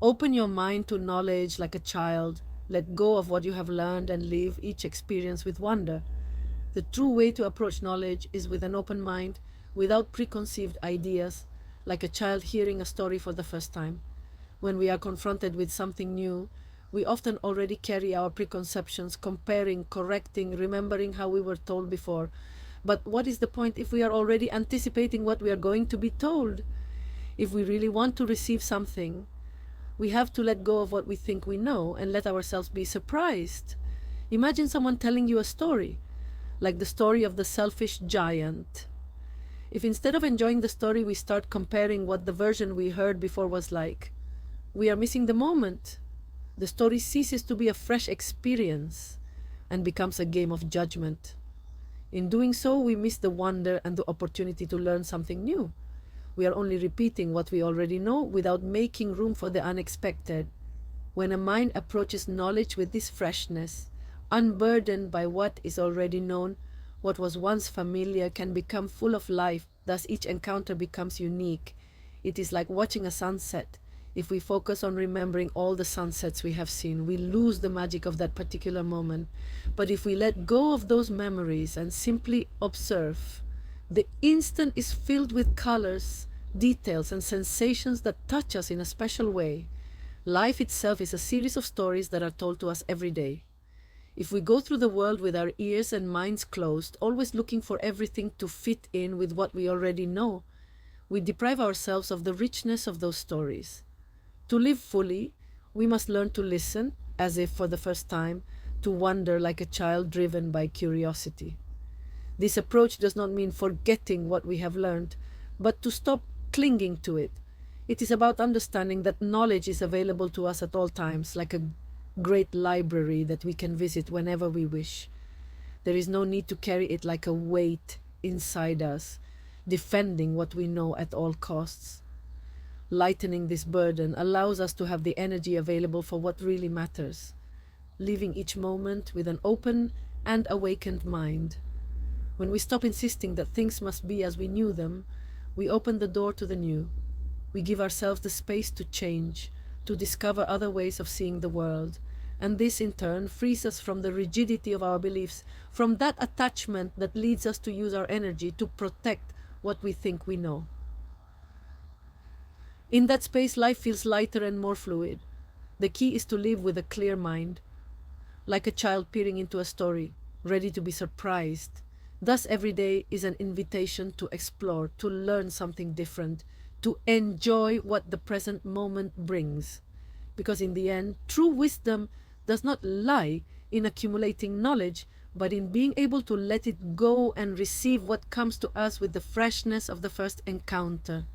Open your mind to knowledge like a child. Let go of what you have learned and live each experience with wonder. The true way to approach knowledge is with an open mind, without preconceived ideas, like a child hearing a story for the first time. When we are confronted with something new, we often already carry our preconceptions, comparing, correcting, remembering how we were told before. But what is the point if we are already anticipating what we are going to be told? If we really want to receive something, we have to let go of what we think we know and let ourselves be surprised. Imagine someone telling you a story, like the story of the selfish giant. If instead of enjoying the story, we start comparing what the version we heard before was like, we are missing the moment. The story ceases to be a fresh experience and becomes a game of judgment. In doing so, we miss the wonder and the opportunity to learn something new. We are only repeating what we already know without making room for the unexpected. When a mind approaches knowledge with this freshness, unburdened by what is already known, what was once familiar can become full of life, thus each encounter becomes unique. It is like watching a sunset. If we focus on remembering all the sunsets we have seen, we lose the magic of that particular moment. But if we let go of those memories and simply observe, the instant is filled with colors, details, and sensations that touch us in a special way. Life itself is a series of stories that are told to us every day. If we go through the world with our ears and minds closed, always looking for everything to fit in with what we already know, we deprive ourselves of the richness of those stories. To live fully, we must learn to listen, as if for the first time, to wonder like a child driven by curiosity. This approach does not mean forgetting what we have learned, but to stop clinging to it. It is about understanding that knowledge is available to us at all times, like a great library that we can visit whenever we wish. There is no need to carry it like a weight inside us, defending what we know at all costs. Lightening this burden allows us to have the energy available for what really matters, living each moment with an open and awakened mind. When we stop insisting that things must be as we knew them, we open the door to the new. We give ourselves the space to change, to discover other ways of seeing the world, and this in turn frees us from the rigidity of our beliefs, from that attachment that leads us to use our energy to protect what we think we know. In that space, life feels lighter and more fluid. The key is to live with a clear mind, like a child peering into a story, ready to be surprised. Thus, every day is an invitation to explore, to learn something different, to enjoy what the present moment brings. Because in the end, true wisdom does not lie in accumulating knowledge, but in being able to let it go and receive what comes to us with the freshness of the first encounter.